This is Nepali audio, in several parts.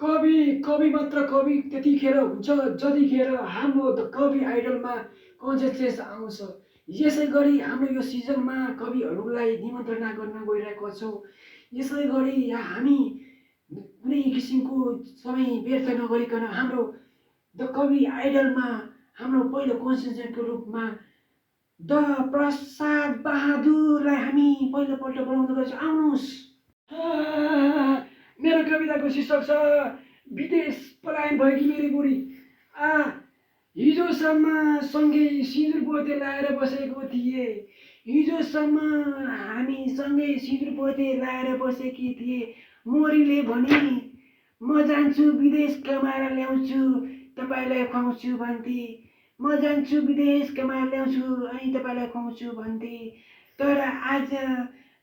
कवि मात्र कवि त्यतिखेर हुन्छ जतिखेर हाम्रो द कवि आइडलमा कन्सियसनेस आउँछ। यसै गरी हाम्रो यो सिजनमा कविहरूलाई निमन्त्रणा गर्न गइरहेको छौँ। यसै गरी हामी कुनै किसिमको समय व्यर्थ नगरिकन हाम्रो द कवि आइडलमा हाम्रो पहिलो कन्सिस्टेन्टको रूपमा द प्रसाद बहादुरलाई हामी पहिलोपल्ट बोलाउन गएछौँ। आउनुहोस्। मेरो कविताको शीर्षक छ विदेश पलायन भएकी मेरी बुढी। हिजोसम्म सँगै सिँदुर पोते लाएर बसेको थिए। हिजोसम्म हामी सँगै सिँदुर पोते लाएर बसेकी थिए। मोरीले भने म जान्छु विदेश कमाएर ल्याउँछु तपाईँलाई खुवाउँछु भन्थे। म जान्छु विदेश कमाएर ल्याउँछु अनि तपाईँलाई खुवाउँछु भन्थे। तर आज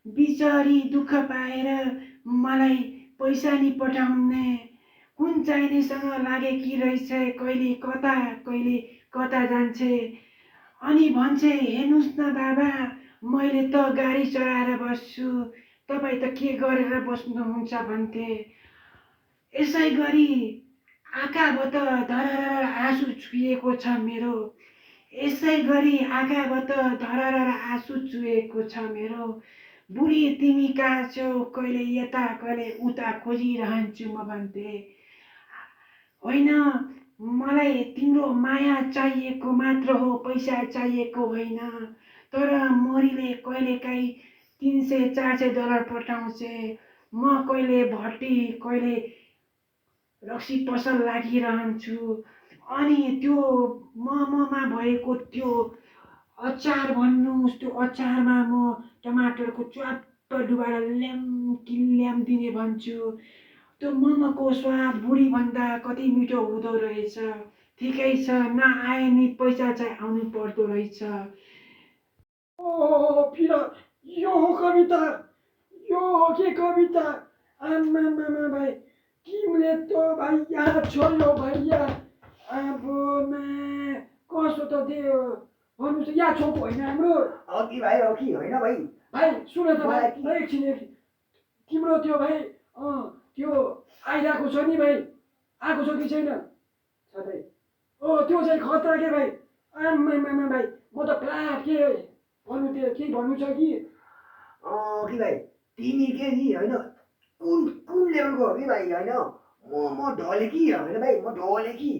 बिचारी दुःख पाएर मलाई पैसा नि पठाउने कुन चाहिनेसँग लागेकी रहेछ। कहिले कता जान्छे अनि भन्छे हेर्नुहोस् न बाबा मैले त गाडी चढाएर बस्छु तपाईँ त के गरेर बस्नुहुन्छ भन्थे। यसै गरी आँखाबाट धरर आँसु चुहिएको छ मेरो। यसै गरी आँखाबाट धरर आँसु चुहेको छ मेरो। बुढी तिमी कहाँ छौ कहिले यता कहिले उता खोजिरहन्छु म भन्थे। होइन मलाई तिम्रो माया चाहिएको मात्र हो पैसा चाहिएको होइन। तर मोरीले कहिलेकाहीँ $300-400 पठाउँछे। म कहिले भट्टी कहिले रक्सी पसल लागिरहन्छु अनि त्यो मोमोमा भएको त्यो अचार भन्नुहोस् त्यो अचारमा म टमाटरको च्वाप्प डुबाएर ल्याम दिने भन्छु। त्यो मोमोको स्वाद बुढीभन्दा कति मिठो हुँदो रहेछ। ठिकै छ नआए नि पैसा चाहिँ आउनु पर्दो रहेछ। ओ पिरा यो हो कविता, यो हो के कविता। आमामामा भाइ तिमीले त भाइ यहाँ छोड्यो भैया। अब कसो त त्यो भन्नु त यहाँ छोको होइन हाम्रो हो कि भाइ हो कि होइन भाइ। भाइ सुन त भाइ एकछिन तिम्रो त्यो भाइ त्यो आइरहेको छ नि भाइ आएको छ कि छैन छ भाइ। त्यो चाहिँ खतरा के भाइ। आमामामा भाइ म त फ्ल्याट के भन्नु त्यो केही भन्नु छ कि भाइ तिमी के नि होइन कुन कुन लेभलको हो कि भाइ होइन म ढले कि होइन भाइ म ढले कि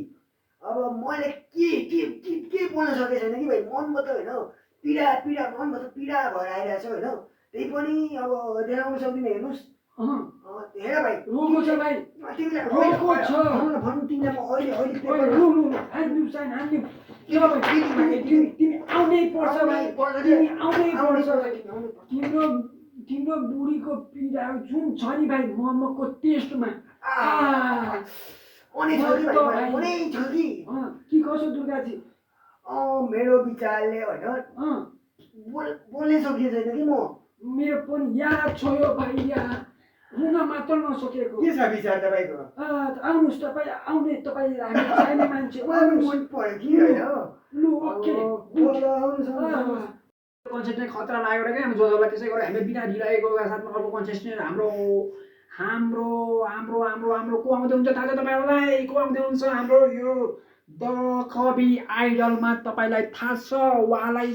अब मैले के बोल्न सकेको छैन कि भाइ मनमा त होइन पीडा मनमा त पीडा भएर आइरहेको छ होइन। त्यही पनि अब देखाउन सक्दिनँ हेर्नुहोस्। हेर भाइ रोको छ भाइ तिमीलाई रोको छ भन्नु तिमीलाई म अहिले तिमी आउनै पर्छ भाइ तिमी आउनै पर्छ। तिम्रो बुढीको पीडा जुन छ नि भाइ मोमोको टेस्टमा कि कसो दुर्गाजी मेरो विचारले होइन बोल्नै सकिएको छैन कि म मेरो पनि याद छ यो भाइ यहाँ हुन मात्र नसकेको के छ विचार तपाईँको। आउनुहोस् तपाईँ आउने तपाईँ हामी चाहिने मान्छे मन पर्यो कि होइन लु ओके कन्सेप्ट नै खतरा लागेर क्या जो जसलाई त्यसै गरेर हामीले बिना ढिलाइको साथमा अर्को कन्सेप्ट हाम्रो हाम्रो हाम्रो हाम्रो हाम्रो को आउँदै हुन्छ थाहा छ तपाईँहरूलाई को आउँदै हुन्छ हाम्रो यो द कवि आइडलमा तपाईँलाई थाहा छ उहाँलाई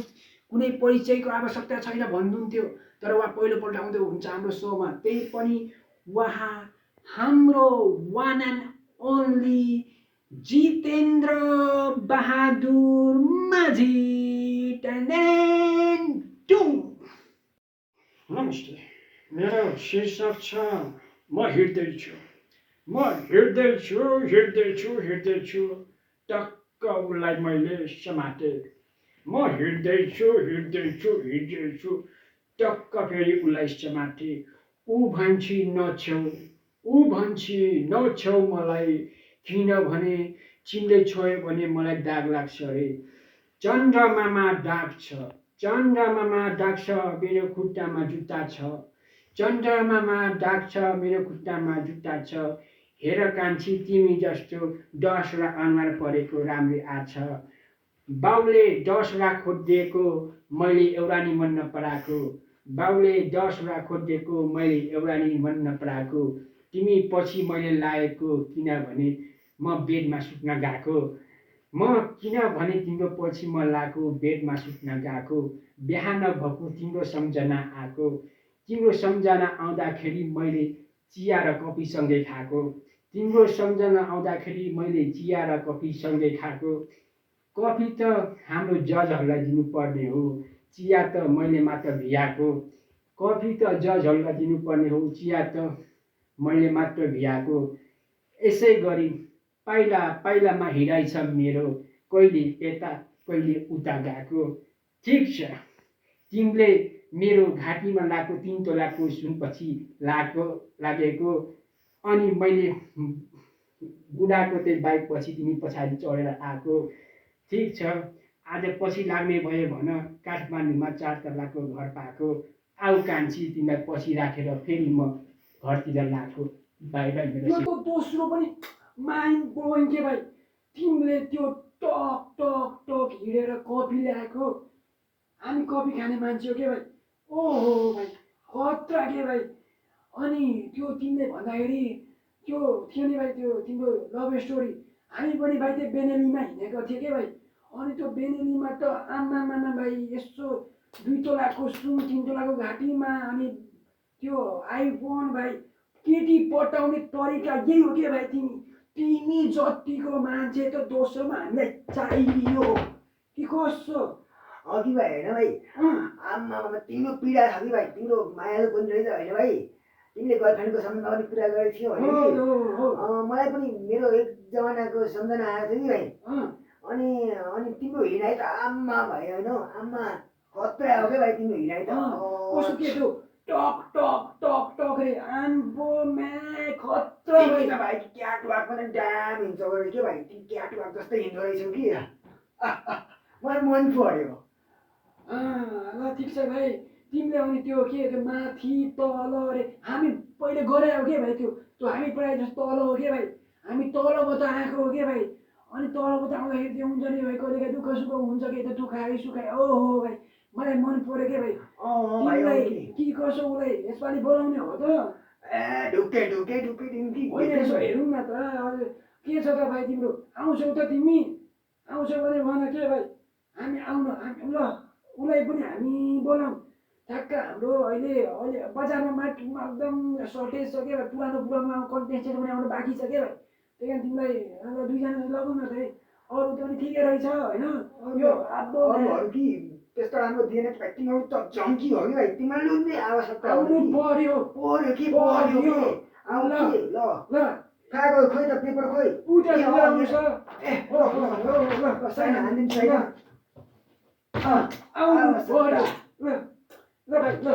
कुनै परिचयको आवश्यकता छैन भन्नुहुन्थ्यो तर उहाँ पहिलोपल्ट आउँदै हुन्छ हाम्रो सोमा। त्यही पनि उहाँ हाम्रो one and only Jitendra Bahadur Majhi. नमस्ते मेरो शीर्षक छ म हिँड्दैछु टक्क उसलाई मैले समाते। म हिँड्दैछु टक्क फेरि उसलाई समाते। ऊ भन्छी नछेउ मलाई किनभने चिन्दै छोयो भने मलाई दाग लाग्छ अरे। चन्द्रमामा दाग छ मेरो खुट्टामा जुत्ता छ। चन्द्रमामा दाग छ मेरो खुट्टामा जुत्ता छ। हेर कान्छी तिमी जस्तो 10 लाख अनुहार परेको राम्री आछ। बाउले 10 लाख खोजिदिएको मैले एउटा नि मन नपराएको। तिमी पछि मैले लागेको, किनभने म बेडमा सुत्न गएको। म किनभने तिम्रो पछि म लागेको, बेडमा सुत्न गएको। बिहान भएको तिम्रो सम्झना आएको। तिम्रो सम्झना आउँदाखेरि मैले चिया र कफी सँगै खाएको। तिम्रो सम्झना आउँदाखेरि मैले चिया र कफी सँगै खाएको। कफी त हाम्रो जजहरूलाई दिनुपर्ने हो, चिया त मैले मात्र भियाएको। कफी त जजहरूलाई दिनुपर्ने हो, चिया त मैले मात्र भियाएको। यसै गरी पाइला पाइलामा हिँडाइ छ मेरो, कहिले यता कहिले उता गएको। ठिक छ, तिमीले मेरो घाँटीमा लागेको 3 तोलाको सुनपछि लागेको, अनि मैले बुढाको त्यही बाइकपछि तिमी पछाडि चढेर आएको। ठिक छ, आज पछि लाग्ने भयो भन, काठमाडौँमा 4 तलाको घर पाएको। आऊ कान्छी, तिमीलाई पछि राखेर फेरि म घरतिर लाग्छु। बाई बाई मेरो यो त दोस्रो पनि माइन्ड ब्लोइङ के भाइ। तिमीले त्यो टक टक टक हिँडेर कफी ल्याएको। हामी कफी खाने मान्छे हो के भाइ। ओहो भाइ, खतरा के भाइ। अनि त्यो तिमीले भन्दाखेरि त्यो थियो नि भाइ, त्यो तिम्रो लभ स्टोरी। हामी पनि भाइ त्यो बेनेलीमा हिँडेको थियो के भाइ। अनि त्यो बेनेलीमा त आमामामा भाइ, यसो 2 तोलाको सुन, 3 तोलाको घाँटीमा, अनि त्यो आइफोन भाइ। केटी पटाउने तरिका यही हो के भाइ। तिमी जतिको मान्छे त दोस्रोमा हामीलाई चाहियो कि कसो? अघि भाइ होइन भाइ, आमामा तिम्रो पीडा छ कि भाइ, तिम्रो मायालु पनि रहेछ होइन भाइ। तिमीले गर्लफ्रेन्डको सम्बन्धमा पनि कुरा गरेको थियौ होइन कि? मलाई पनि मेरो एक जमानाको सम्झना आएको थियो कि भाइ। अनि तिम्रो हिँडाइ त आम्मा भाइ होइन, आम्मा खतरा हो क्या भाइ तिम्रो हिँडाइ त। कस्तो के त्यो टक टक टक टक रे, आम्बो म्या खतरा तिमी त भाइ क्याट वाक पनि ड्याम हिँड्छ गरे के भाइ। तिमी क्याट वाक जस्तै हिँड्दो रहेछौ कि। मलाई मन पर्यो। ल ठिक छ भाइ। तिमीले अनि त्यो के त्यो माथि तल रे, हामी पहिले गरे हो के भाइ। त्यो हामी प्रायः जस्तो तल हो के भाइ। हामी तलबाट आएको हो के भाइ। अनि तलबाट आउँदाखेरि त्यो हुन्छ नि भाइ, कहिलेकाहीँ दुःख सुख हुन्छ कि, त दुखाइ सुखाइ। ओहो भाइ, मलाई मन पर्यो के भाइ। तिमीलाई कि कसो उसलाई यसपालि बोलाउने हो त? ढुक्कै ढुक्कै ढुक्कै ढुक्कै होइन, यसो हेरौँ न त। हजुर, के छ त भाइ तिम्रो? आउँछौ त तिमी? आउँछौ भने भन के भाइ। हामी आउन, ल उसलाई पनि हामी बोलाउँ। ठ्याक्क हाम्रो अहिले बजारमा माटोमा एकदम सर्टेज छ के भाइ। पुरानो कन्टेस्टेन्ट पनि आउनु बाँकी छ के भाइ। त्यही कारण तिमीलाई 2 जना लगाउँ न त। अरू त पनि ठिकै रहेछ होइन। यो अब अरूहरू कि त्यस्तो राम्रो दिएन कि भाइ। तिमीहरू त जङ्की हो कि भाइ, तिमीहरू नै आवश्यकता हो आउनु कि। पर्यो पर्यो कि आऊ ल कि ल खाएको खोइ त पेपर खोइ। उता ल्याउनु छ। साइन हानिदिनु छैन। आउनु पर्यो। ल भाइ ल।